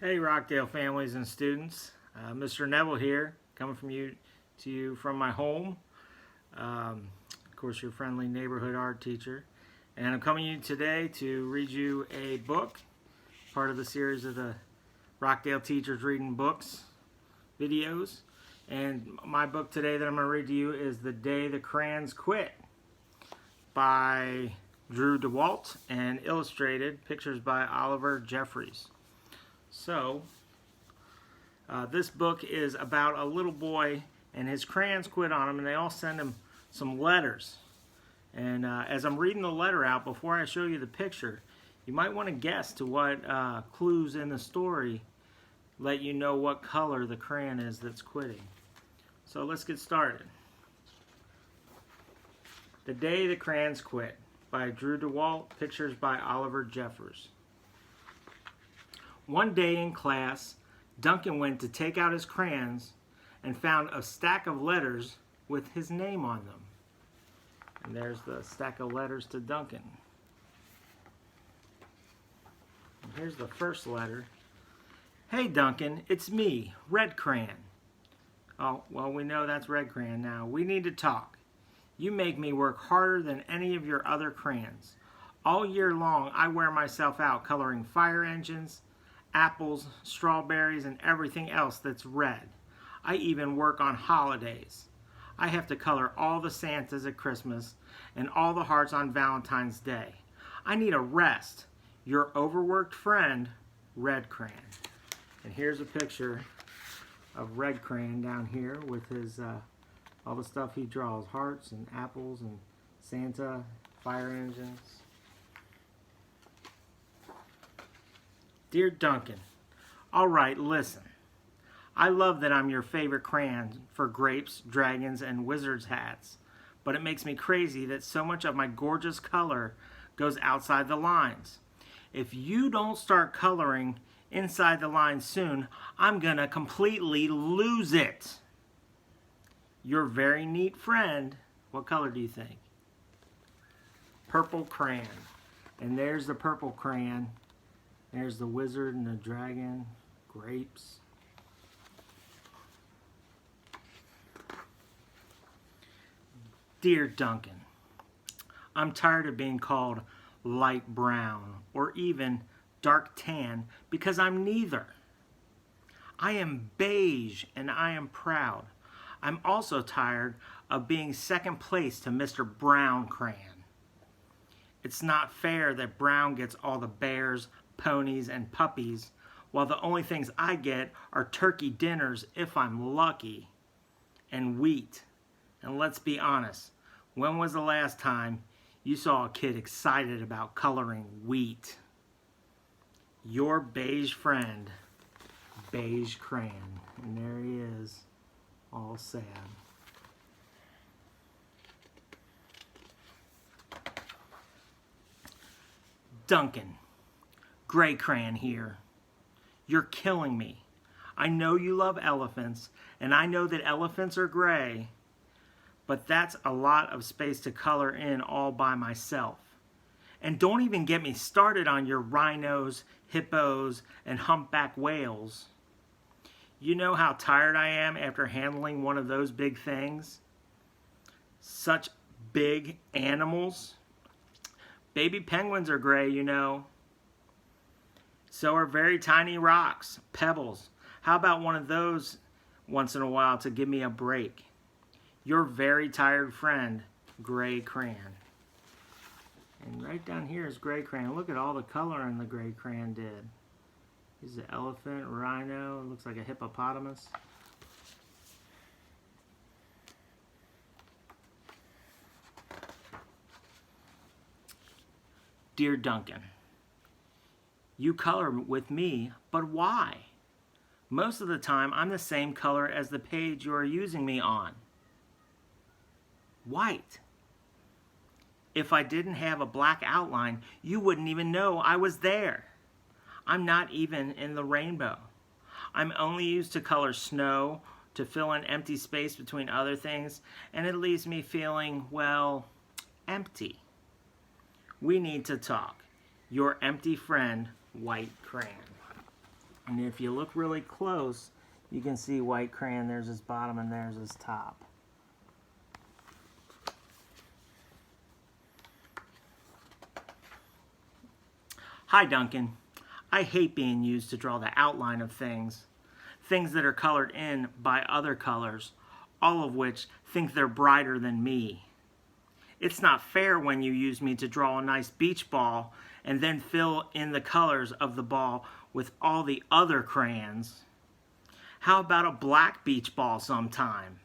Hey Rockdale families and students, Mr. Neville here, coming to you from my home. Of course, your friendly neighborhood art teacher, and I'm coming to you today to read you a book, part of the series of the Rockdale Teachers Reading Books videos. And my book today that I'm going to read to you is The Day the Crayons Quit by Daywalt and illustrated pictures by Oliver Jeffries. So, this book is about a little boy and his crayons quit on him, and they all send him some letters. And as I'm reading the letter out, before I show you the picture, you might want to guess to what clues in the story let you know what color the crayon is that's quitting. So let's get started. The Day the Crayons Quit by Daywalt, pictures by Oliver Jeffries. One day in class, Duncan went to take out his crayons and found a stack of letters with his name on them. And there's the stack of letters to Duncan. And here's the first letter. Hey Duncan, it's me, Red Crayon. Oh, well, we know that's Red Crayon now. We need to talk. You make me work harder than any of your other crayons. All year long, I wear myself out coloring fire engines, apples, strawberries, and everything else that's red. I even work on holidays. I have to color all the Santas at Christmas and all the hearts on Valentine's Day. I need a rest. Your overworked friend, Red Crayon. And here's a picture of Red Crayon down here with his all the stuff he draws, hearts and apples and Santa, fire engines. Dear Duncan, all right, listen. I love that I'm your favorite crayon for grapes, dragons, and wizards' hats, but it makes me crazy that so much of my gorgeous color goes outside the lines. If you don't start coloring inside the lines soon, I'm gonna completely lose it. Your very neat friend, what color do you think? Purple crayon. And there's the purple crayon. There's the wizard and the dragon, grapes. Dear Duncan, I'm tired of being called light brown or even dark tan because I'm neither. I am beige and I am proud. I'm also tired of being second place to Mr. Brown Crayon. It's not fair that Brown gets all the bears, ponies, and puppies, while the only things I get are turkey dinners if I'm lucky, and wheat. And let's be honest, when was the last time you saw a kid excited about coloring wheat? Your beige friend, Beige Crayon. And there he is, all sad. Duncan, Gray Crayon here. You're killing me. I know you love elephants, and I know that elephants are gray, but that's a lot of space to color in all by myself. And don't even get me started on your rhinos, hippos, and humpback whales. You know how tired I am after handling one of those big things? Such big animals. Baby penguins are gray, you know. So are very tiny rocks, pebbles. How about one of those once in a while to give me a break? Your very tired friend, Gray Crayon. And right down here is Gray Crayon. Look at all the coloring the Gray Crayon did. Here's an elephant, rhino, it looks like a hippopotamus. Dear Duncan, you color with me, but why? Most of the time, I'm the same color as the page you are using me on. White. If I didn't have a black outline, you wouldn't even know I was there. I'm not even in the rainbow. I'm only used to color snow to fill an empty space between other things, and it leaves me feeling, well, empty. We need to talk. Your empty friend, White Crayon. And if you look really close, you can see white crayon. There's his bottom and there's his top. Hi, Duncan. I hate being used to draw the outline of things that are colored in by other colors, all of which think they're brighter than me. It's not fair when you use me to draw a nice beach ball and then fill in the colors of the ball with all the other crayons. How about a black beach ball sometime?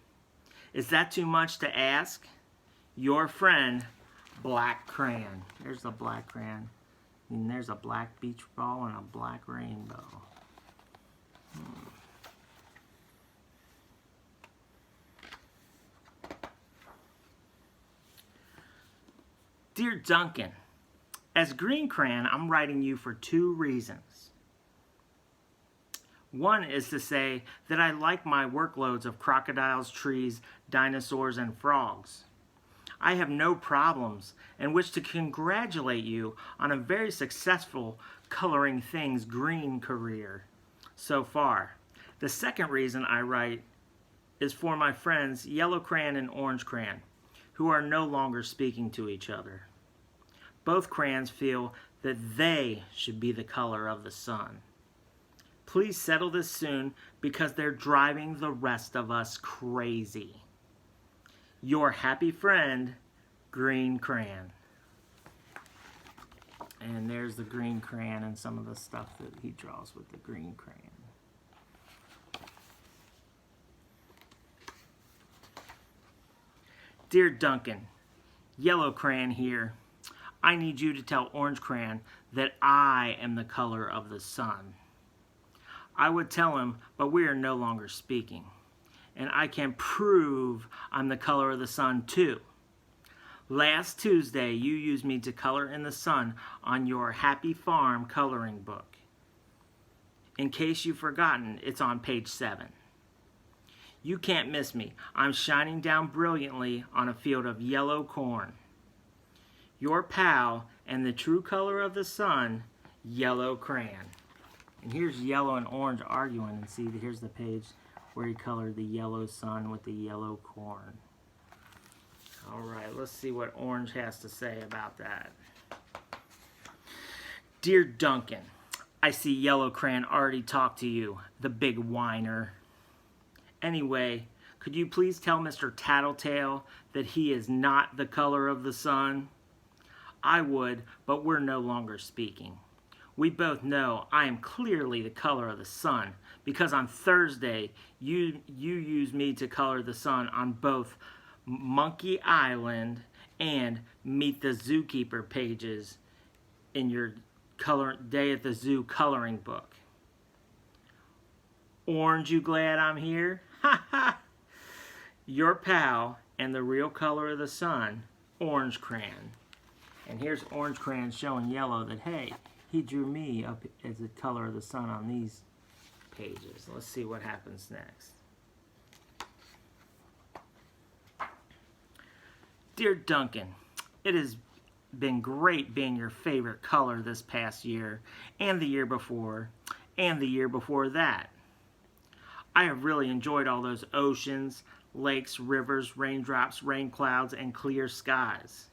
Is that too much to ask? Your friend, Black Crayon. There's the black crayon. And there's a black beach ball and a black rainbow. Dear Duncan, as Green Crayon, I'm writing you for 2 reasons. One is to say that I like my workloads of crocodiles, trees, dinosaurs, and frogs. I have no problems and wish to congratulate you on a very successful coloring things green career so far. The second reason I write is for my friends Yellow Crayon and Orange Crayon, who are no longer speaking to each other. Both crayons feel that they should be the color of the sun. Please settle this soon because they're driving the rest of us crazy. Your happy friend, Green Crayon. And there's the green crayon and some of the stuff that he draws with the green crayon. Dear Duncan, Yellow Crayon here. I need you to tell Orange Crayon that I am the color of the sun. I would tell him, but we are no longer speaking. And I can prove I'm the color of the sun too. Last Tuesday, you used me to color in the sun on your Happy Farm coloring book. In case you've forgotten, it's on page 7. You can't miss me. I'm shining down brilliantly on a field of yellow corn. Your pal and the true color of the sun, Yellow Crayon. And here's yellow and orange arguing, and see, here's the page where he colored the yellow sun with the yellow corn. All right, let's see what Orange has to say about that. Dear Duncan, I see Yellow Crayon already talked to you, the big whiner. Anyway, could you please tell Mr. Tattletale that he is not the color of the sun? I would, but we're no longer speaking. We both know I am clearly the color of the sun because on Thursday you used me to color the sun on both Monkey Island and Meet the Zookeeper pages in your Day at the Zoo coloring book. Orange, you glad I'm here? Ha ha! Your pal and the real color of the sun, Orange Crayon. And here's Orange Crayon showing Yellow that, hey, he drew me up as the color of the sun on these pages. Let's see what happens next. Dear Duncan, it has been great being your favorite color this past year, and the year before, and the year before that. I have really enjoyed all those oceans, lakes, rivers, raindrops, rain clouds, and clear skies.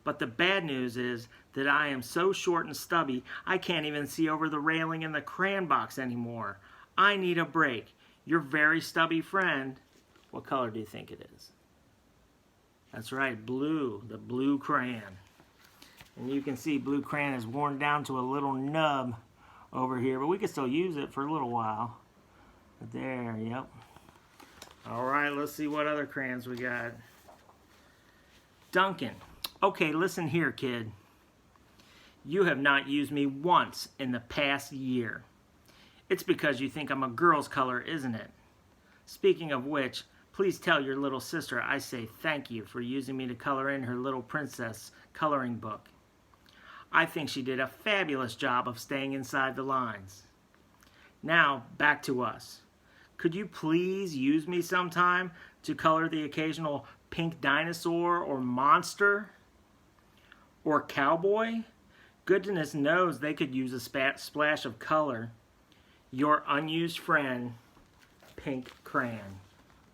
But the bad news is that I am so short and stubby, I can't even see over the railing in the crayon box anymore. I need a break. Your very stubby friend. What color do you think it is? That's right, blue, the blue crayon. And you can see blue crayon is worn down to a little nub over here, but we can still use it for a little while. But there, yep. All right, let's see what other crayons we got. Duncan. Okay, listen here, kid. You have not used me once in the past year. It's because you think I'm a girl's color, isn't it? Speaking of which, please tell your little sister I say thank you for using me to color in her little princess coloring book. I think she did a fabulous job of staying inside the lines. Now, back to us. Could you please use me sometime to color the occasional pink dinosaur or monster? Or cowboy? Goodness knows they could use a splash of color. Your unused friend, Pink Crayon.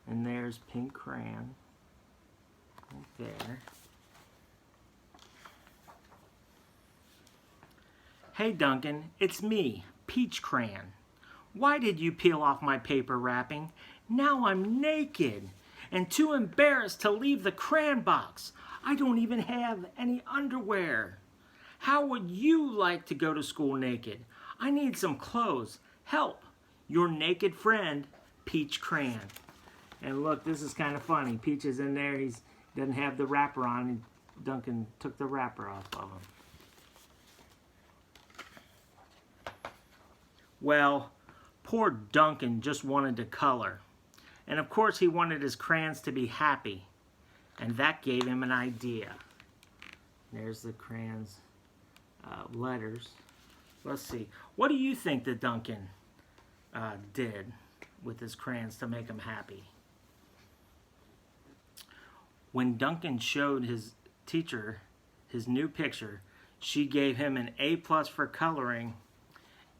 And there's Pink Crayon. Right there. Hey Duncan, it's me, Peach Crayon. Why did you peel off my paper wrapping? Now I'm naked and too embarrassed to leave the crayon box. I don't even have any underwear. How would you like to go to school naked? I need some clothes. Help! Your naked friend, Peach Crayon. And look, this is kind of funny. Peach is in there. He doesn't have the wrapper on. Duncan took the wrapper off of him. Well, poor Duncan just wanted to color. And of course he wanted his crayons to be happy. And that gave him an idea. There's the crayons letters. Let's see. What do you think that Duncan did with his crayons to make him happy? When Duncan showed his teacher his new picture, she gave him an A+ for coloring,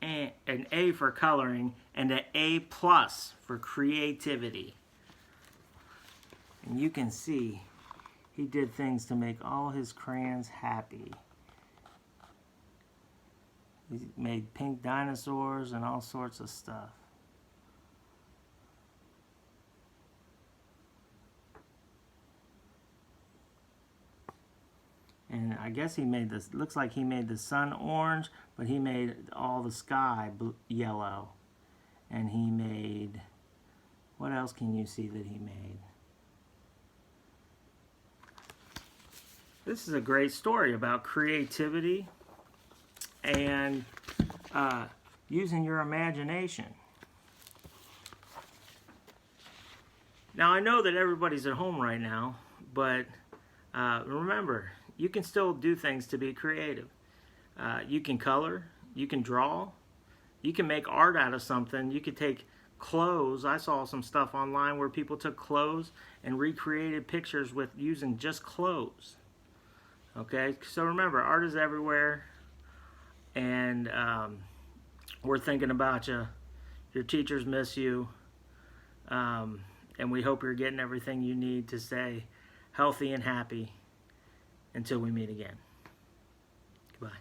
and an A for coloring, and an A+ for creativity. And you can see he did things to make all his crayons happy. He made pink dinosaurs and all sorts of stuff. And I guess he made this, looks like he made the sun orange, but he made all the sky yellow. And he made, what else can you see that he made? This is a great story about creativity and using your imagination. Now I know that everybody's at home right now, but remember, you can still do things to be creative. You can color, you can draw, you can make art out of something. You could take clothes. I saw some stuff online where people took clothes and recreated pictures with using just clothes. Okay, so remember, art is everywhere, and we're thinking about you. Your teachers miss you, and we hope you're getting everything you need to stay healthy and happy until we meet again. Goodbye.